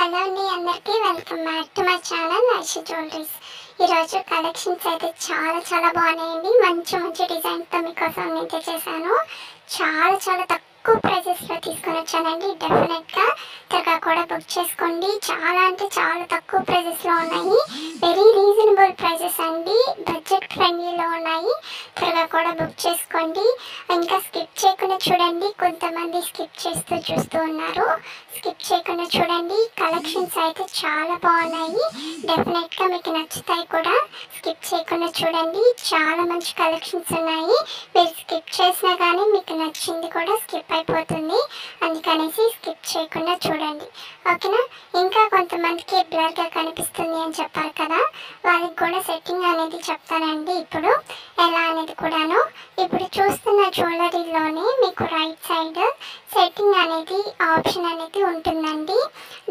Hello అండి, అందరికీ welcome back to my channel Aishi jewelleries. ఈరోజు కలెక్షన్స్ అయితే చాలా బాగున్నాయండి. మంచి డిజైన్స్తో మీకోసం నేను తెచ్చేసాను. చాలా తక్కువ ప్రైజెస్లో తీసుకొని వచ్చానండి. డెఫినెట్గా త్వరగా కూడా బుక్ చేసుకోండి. చాలా తక్కువ ప్రైజెస్లో ఉన్నాయి. వెరీ రీజనబుల్ ప్రైజెస్ అండి. బడ్జెట్ ఫ్రెండ్లీలో ఉన్నాయి. త్వరగా కూడా బుక్ చేసుకోండి. ఇంకా స్కిప్ చేయకుండా చూడండి. కొంతమంది స్కిప్ చేస్తూ చూస్తూ ఉన్నారు. స్కిప్ చేయకుండా చూడండి. కలెక్షన్స్ అయితే చాలా బాగున్నాయి. డెఫినెట్గా మీకు నచ్చుతాయి కూడా. స్కిప్ చేయకుండా చూడండి. చాలా మంచి కలెక్షన్స్ ఉన్నాయి. మీరు స్కిప్ చేసినా కానీ మీకు నచ్చింది కూడా స్కిప్ అయిపోతుంది. అందుకనేసి స్కిప్ చేయకుండా చూడండి, ఓకేనా. ఇంకా కొంతమందికి బ్లర్గా కనిపిస్తుంది అని చెప్పారు కదా, వాళ్ళకి కూడా సెట్టింగ్ అనేది చెప్తానండి ఇప్పుడు ఎలా అనేది కూడాను. ఇప్పుడు చూస్తున్న జ్యువెలరీలోనే మీకు రైట్ సైడ్ సెట్టింగ్ అనేది ఆప్షన్ అనేది ఉంటుందండి.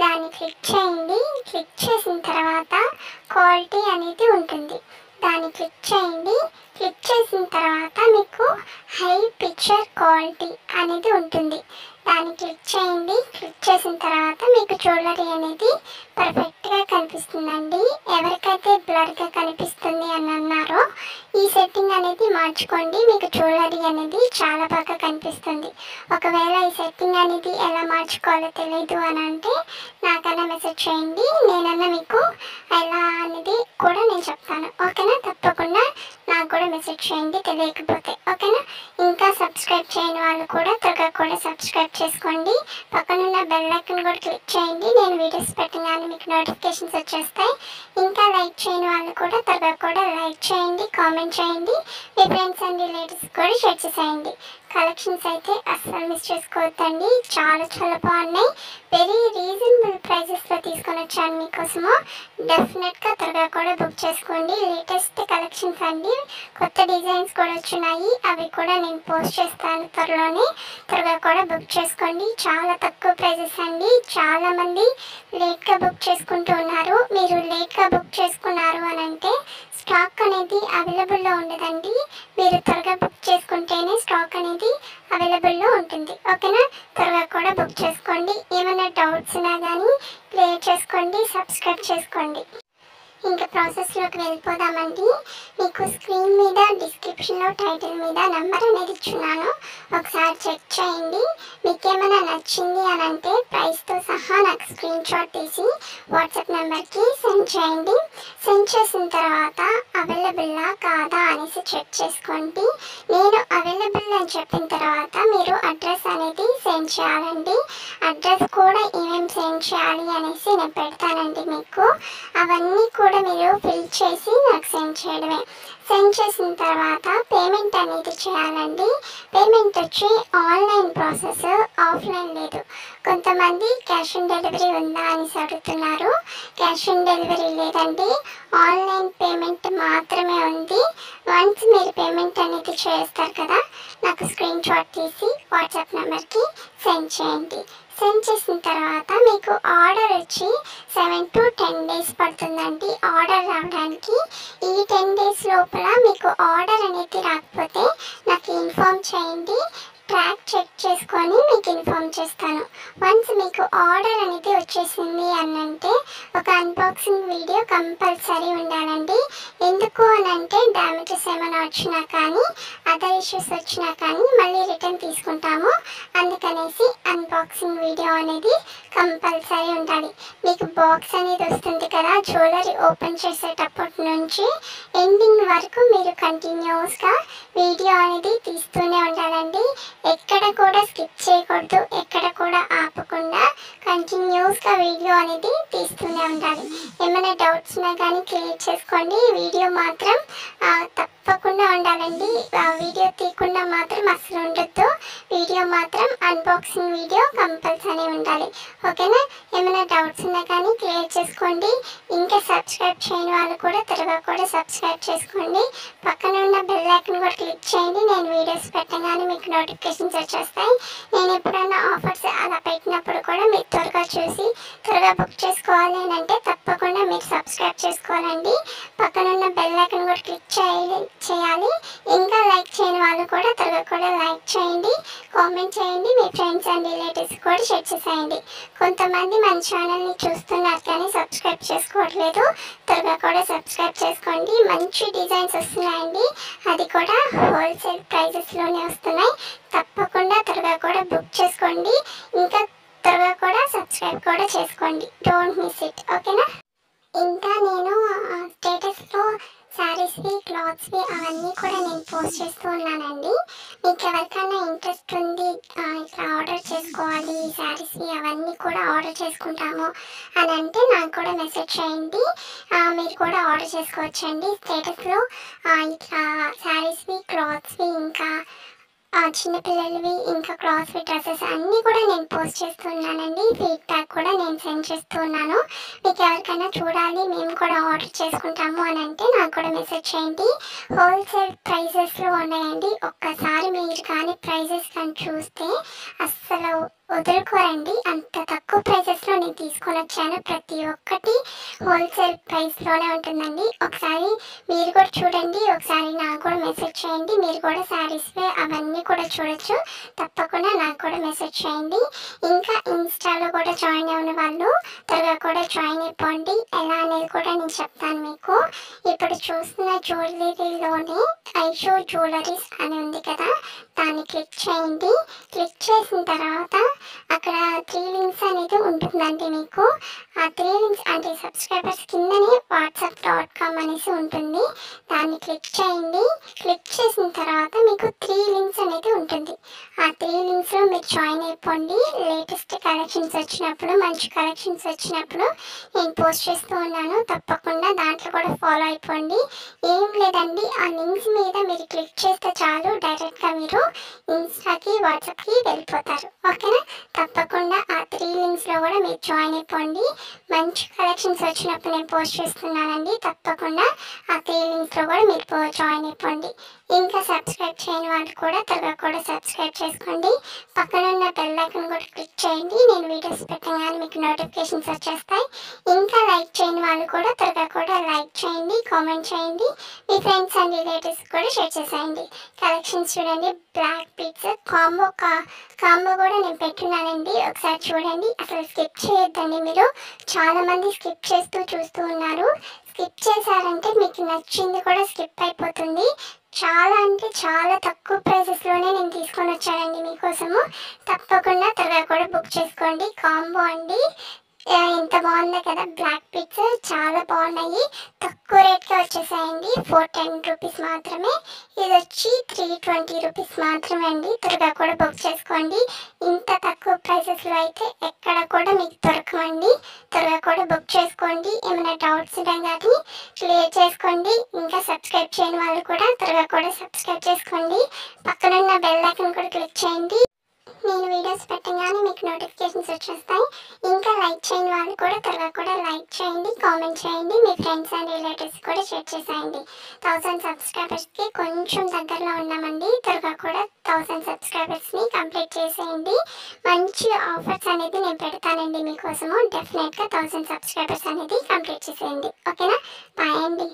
దాన్ని క్లిక్ చేయండి. క్లిక్ చేసిన తర్వాత క్వాలిటీ అనేది ఉంటుంది. దాన్ని క్లిక్ చేయండి. క్లిక్ చేసిన తర్వాత మీకు హై పిక్చర్ క్వాలిటీ అనేది ఉంటుంది. దాన్ని క్లిక్ చేయండి. క్లిక్ చేసిన తర్వాత మీకు జ్యువెలరీ అనేది పర్ఫెక్ట్గా కనిపిస్తుందండి. ఎవరికైతే బ్లర్గా కనిపిస్తుంది అని అన్నారో ఈ సెట్టింగ్ అనేది మార్చుకోండి. మీకు జ్యువెలరీ అనేది చాలా బాగా కనిపిస్తుంది. ఒకవేళ ఈ సెట్టింగ్ అనేది ఎలా మార్చుకోవాలో తెలియదు అని అంటే నాకన్నా మెసేజ్ చేయండి. నేనన్నా మీకు ఎలా అనేది కూడా నేను చెప్తాను, ఓకేనా. తప్పకుండా నాకు కూడా మెసేజ్ చేయండి తెలియకపోతే, ఓకేనా. ఇంకా సబ్స్క్రైబ్ చేయని వాళ్ళు కూడా త్వరగా కూడా సబ్స్క్రైబ్ చేసుకోండి. పక్కనున్న బెల్ ఐకాన్ కూడా క్లిక్ చేయండి. నేను వీడియోస్ పెట్టగానే మీకు నోటిఫికేషన్స్ వచ్చేస్తాయి. ఇంకా లైక్ చేయని వాళ్ళు కూడా త్వరగా కూడా లైక్ చేయండి, కామెంట్ చేయండి. మీ ఫ్రెండ్స్ అండ్ రిలేటివ్స్ కూడా షేర్ చేసేయండి. కలెక్షన్స్ అయితే అస్సలు మిస్ చేసుకోవద్దండి. చాలా బాగున్నాయి. వెరీ రీజనబుల్ ప్రైజెస్లో తీసుకొని వచ్చాను మీకోసము. డెఫినెట్గా త్వరగా కూడా బుక్ చేసుకోండి. లేటెస్ట్ కలెక్షన్స్ అండి. కొత్త డిజైన్స్ కూడా వచ్చినాయి. అవి కూడా నేను పోస్ట్ చేస్తాను త్వరలోనే. త్వరగా కూడా బుక్ చేసుకోండి. చాలా తక్కువ ప్రైజెస్ అండి. చాలామంది లేట్గా బుక్ చేసుకుంటూ ఉన్నారు. మీరు లేట్గా బుక్ చేసుకున్నారు అని అంటే స్టాక్ అనేది అవైలబుల్లో ఉండదండి. మీరు త్వరగా బుక్ చేసుకుంటేనే స్టాక్ అనేది అవైలబుల్లో ఉంటుంది, ఓకేనా. త్వరగా కూడా బుక్ చేసుకోండి. ఏమైనా డౌట్స్ ఉన్నా కానీ క్లియర్ చేసుకోండి. సబ్స్క్రైబ్ చేసుకోండి. ఇంకా ప్రాసెస్లోకి వెళ్ళిపోదామండి. మీకు స్క్రీన్ మీద డిస్క్రిప్షన్లో టైటిల్ మీద నెంబర్ అనేది ఇచ్చున్నాను. ఒకసారి చెక్ చేయండి. మీకు ఏమైనా నచ్చింది అని అంటే ప్రైస్తో సహా నాకు స్క్రీన్ షాట్ తీసి వాట్సాప్ నెంబర్కి సెండ్ చేయండి. సెండ్ చేసిన తర్వాత అవైలబుల్లా కాదా అనేసి చెక్ చేసుకోండి. నేను అవైలబుల్ అని చెప్పిన తర్వాత మీరు అడ్రస్ అనేది సెండ్ చేయాలండి. అడ్రస్ కూడా ఏమేమి సెండ్ చేయాలి అనేసి నేను పెడతానండి మీకు. అవన్నీ కూడా మీరు ఫిల్ చేసి నాకు సెండ్ చేయడమే. సెండ్ చేసిన తర్వాత పేమెంట్ అనేది చేయాలండి. పేమెంట్ వచ్చి ఆన్లైన్ ప్రాసెస్, ఆఫ్లైన్ లేదు. కొంతమంది క్యాష్ ఆన్ డెలివరీ ఉందా అని అడుగుతున్నారు. క్యాష్ ఆన్ డెలివరీ లేదండి. ఆన్లైన్ పేమెంట్ మాత్రమే ఉంది. వన్స్ మీరు పేమెంట్ అనేది చేస్తారు కదా, నాకు స్క్రీన్ షాట్ తీసి వాట్సాప్ నెంబర్కి సెండ్ చేయండి. సెండ్ చేసిన తర్వాత మీకు ఆర్డర్ వచ్చి 7 to 10 days పడుతుందండి ఆర్డర్ రావడానికి. ఈ 10 days లోపల మీకు ఆర్డర్ అనేది రాకపోతే నాకు ఇన్ఫామ్ చేయండి. ట్రాక్ చెక్ చేసుకొని మీకు ఇన్ఫామ్ చేస్తాను. వన్స్ మీకు ఆర్డర్ అనేది వచ్చేసింది అని అంటే ఒక అన్బాక్సింగ్ వీడియో కంపల్సరీ ఉండాలండి. ఎందుకు అని అంటే డ్యామేజెస్ ఏమైనా వచ్చినా కానీ, అదర్ ఇష్యూస్ వచ్చినా కానీ మళ్ళీ రిటర్న్ తీసుకుంటాము. అందుకనేసి అన్బాక్సింగ్ వీడియో అనేది కంపల్సరీ ఉండాలి. మీకు బాక్స్ అనేది వస్తుంది కదా, జ్యువెలరీ ఓపెన్ చేసేటప్పటి నుంచి ఎండింగ్ వరకు మీరు కంటిన్యూస్గా వీడియో అనేది తీస్తూనే ఉండాలండి. ఎక్కడ కూడా స్కిప్ చేయకూడదు. ఎక్కడ కూడా ఆపకుండా కంటిన్యూస్గా వీడియో అనేది తీస్తూనే ఉండాలి. ఏమైనా డౌట్స్ ఉన్నా కానీ క్లియర్ చేసుకోండి. వీడియో మాత్రం తప్పకుండా ఉండాలండి. వీడియో తీయకుండా మాత్రం అసలు ఉండొద్దు. వీడియో మాత్రం అన్బాక్సింగ్ వీడియో కంపల్సరీ ఉండాలి, ఓకేనా. ఏమైనా డౌట్స్ ఉన్నా కానీ క్లియర్ చేసుకోండి. ఇంకా సబ్స్క్రైబ్ చేయని వాళ్ళు కూడా త్వరగా కూడా సబ్స్క్రైబ్ చేసుకోండి. పక్కన ఉన్న బెల్ ఐకాన్ కూడా క్లిక్ చేయండి. నేను వీడియోస్ పెట్టగానే మీకు నోటిఫికేషన్స్ వచ్చేస్తాయి. నేను ఎప్పుడైనా ఆఫర్స్ అలా పెట్టినప్పుడు కూడా మీరు త్వరగా చూసి త్వరగా బుక్ చేసుకోవాలి అని అంటే తప్పకుండా మీరు సబ్స్క్రైబ్ చేసుకోవాలండి. పక్కనున్న బెల్ ఐకాన్ కూడా క్లిక్ చేయాలి. ఇంకా లైక్ చేయని వాళ్ళు కూడా త్వరగా కూడా లైక్ చేయండి, కామెంట్ చేయండి. మీ ఫ్రెండ్స్ అండ్ రిలేటివ్స్ కూడా షేర్ చేసేయండి. కొంతమంది మన ఛానల్ని చూస్తున్నారు కానీ సబ్స్క్రైబ్ చేసుకోవట్లేదు, త్వరగా కూడా సబ్స్క్రైబ్ చేసుకోండి. మంచి డిజైన్స్ వస్తున్నాయండి, అది కూడా హోల్సేల్ ప్రైజెస్లోనే వస్తున్నాయి. తప్పకుండా త్వరగా కూడా బుక్ చేసుకోండి. ఇంకా త్వరగా కూడా సబ్స్క్రైబ్ కూడా చేసుకోండి. డోంట్ మిస్ ఇట్, ఓకేనా. ఇంకా నేను స్టేటస్లో శారీస్వి, క్లాత్స్వి అవన్నీ కూడా నేను పోస్ట్ చేస్తూ ఉన్నానండి. మీకు ఎవరికైనా ఇంట్రెస్ట్ ఉంది ఇట్లా ఆర్డర్ చేసుకోవాలి శారీస్వి అవన్నీ కూడా ఆర్డర్ చేసుకుంటాము అని అంటే నాకు కూడా మెసేజ్ చేయండి. మీరు కూడా ఆర్డర్ చేసుకోవచ్చండి. స్టేటస్లో ఇట్లా శారీస్వి, క్లాత్స్వి, ఇంకా చిన్నపిల్లలవి, ఇంకా క్లాత్స్వి, డ్రెస్సెస్ అన్నీ కూడా నేను పోస్ట్ చేస్తున్నానండి. ఫీడ్బ్యాక్ కూడా నేను సెండ్ చేస్తున్నాను. మీకు ఎవరికైనా చూడాలి మేము కూడా ఆర్డర్ చేసుకుంటాము అని అంటే నాకు కూడా మెసేజ్ చేయండి. హోల్సేల్ ప్రైజెస్లో ఉన్నాయండి. ఒక్కసారి మీరు కానీ ప్రైజెస్ కానీ చూస్తే అస్సలు వదులుకోరండి. అంత తక్కువ ప్రైజెస్లో నేను తీసుకొని వచ్చాను. ప్రతి ఒక్కటి హోల్సేల్ ప్రైస్లోనే ఉంటుందండి. ఒకసారి మీరు కూడా చూడండి, ఒకసారి నాకు కూడా మెసేజ్ చేయండి. మీరు కూడా శారీస్ అవన్నీ కూడా చూడొచ్చు. తప్పకుండా నాకు కూడా మెసేజ్ చేయండి. ఇంకా ఇన్స్టాలో కూడా జాయిన్ అయిన వాళ్ళు త్వరగా కూడా జాయిన్ అయిపోండి. ఎలా అనేది కూడా నేను చెప్తాను మీకు. ఇప్పుడు చూస్తున్న జ్యువెలరీలోనే ఐషో జ్యువెలరీస్ అని ఉంది కదా, దాన్ని క్లిక్ చేయండి. క్లిక్ చేసిన తర్వాత అక్కడ 3 లింక్స్ అనేది ఉంటుందండి మీకు. ఆ 3 లింక్స్ అంటే సబ్స్క్రైబర్స్ కిందనే whatsapp.com అనేసి ఉంటుంది. దాన్ని క్లిక్ చేయండి. క్లిక్ చేసిన తర్వాత మీకు 3 లింక్స్ అనేది ఉంటుంది. ఆ 3 లింక్స్లో మీరు జాయిన్ అయిపోండి. లేటెస్ట్ కలెక్షన్స్ వచ్చినప్పుడు, మంచి కలెక్షన్స్ వచ్చినప్పుడు నేను పోస్ట్ చేస్తూ ఉన్నాను. తప్పకుండా దాంట్లో కూడా ఫాలో అయిపోండి. ఏం లేదండి, ఆ లింక్స్ మీద మీరు క్లిక్ చేస్తే చాలు, డైరెక్ట్గా మీరు ఇన్స్టాకి, వాట్సాప్కి వెళ్ళిపోతారు, ఓకేనా. తప్పకుండా ఆ 3 లింక్స్లో కూడా మీరు జాయిన్ అయిపోండి. మంచి కలెక్షన్స్ వచ్చినప్పుడు నేను పోస్ట్ చేస్తున్నానండి. తప్పకుండా ఆ 3 లింక్స్లో కూడా మీరు జాయిన్ అయిపోండి. ఇంకా సబ్స్క్రైబ్ చేయని వాళ్ళు కూడా త్వరగా కూడా సబ్స్క్రైబ్ చేసుకోండి. పక్కన ఉన్న బెల్ ఐకాన్ కూడా క్లిక్ చేయండి. నేను వీడియోస్ పెట్టగానే మీకు నోటిఫికేషన్స్ వచ్చేస్తాయి. ఇంకా లైక్ చేయని వాళ్ళు కూడా త్వరగా కూడా లైక్ చేయండి, కామెంట్ చేయండి. మీ ఫ్రెండ్స్ అండ్ రిలేటివ్స్ కూడా షేర్ చేసేయండి. కలెక్షన్స్ చూడండి, బ్లాక్ బీట్స్ కాంబో కూడా నేను పెట్టున్నానండి. ఒకసారి చూడండి, అసలు స్కిప్ చేయొద్దండి. మీరు చాలామంది స్కిప్ చేస్తూ చూస్తూ ఉన్నారు. స్కిప్ చేశారంటే మీకు నచ్చింది కూడా స్కిప్ అయిపోతుంది. చాలా అంటే చాలా తక్కువ ప్రైసెస్లోనే నేను తీసుకొని వచ్చానండి మీకోసము. తప్పకుండా త్వరగా కూడా బుక్ చేసుకోండి. కాంబో అండి, ఎంత బాగుందో కదా. బ్లాక్ పిక్స్ చాలా బాగున్నాయి. తక్కువ రేట్గా వచ్చేసాయండి. 410 రూపీస్ మాత్రమే. ఇది వచ్చి 320 రూపీస్ మాత్రమే అండి. త్వరగా కూడా బుక్ చేసుకోండి. ఇంత తక్కువ ప్రైసెస్లో అయితే ఎక్కడ కూడా మీకు దొరకమండి. త్వరగా కూడా బుక్ చేసుకోండి. ఏమైనా డౌట్స్ ఉన్నా కానీ క్లియర్ చేసుకోండి. ఇంకా సబ్స్క్రైబ్ చేయని వాళ్ళు కూడా త్వరగా కూడా సబ్స్క్రైబ్ చేసుకోండి. పక్కనున్న బెల్ ఐకాన్ కూడా క్లిక్ చేయండి. నేను వీడియోస్ పెట్టగానే మీకు నోటిఫికేషన్స్ వచ్చేస్తాయి. ఇంకా లైక్ చేయని వాళ్ళు కూడా త్వరగా కూడా లైక్ చేయండి, కామెంట్ చేయండి. మీ ఫ్రెండ్స్ అండ్ రిలేటివ్స్ కూడా షేర్ చేసేయండి. 1000 సబ్స్క్రైబర్స్కి కొంచెం దగ్గరలో ఉన్నామండి. త్వరగా కూడా 1000 సబ్స్క్రైబర్స్ని కంప్లీట్ చేసేయండి. మంచి ఆఫర్స్ అనేది నేను పెడతానండి మీకోసము. డెఫినెట్గా 1000 సబ్స్క్రైబర్స్ అనేది కంప్లీట్ చేసేయండి, ఓకేనా. బాయ్ అండి.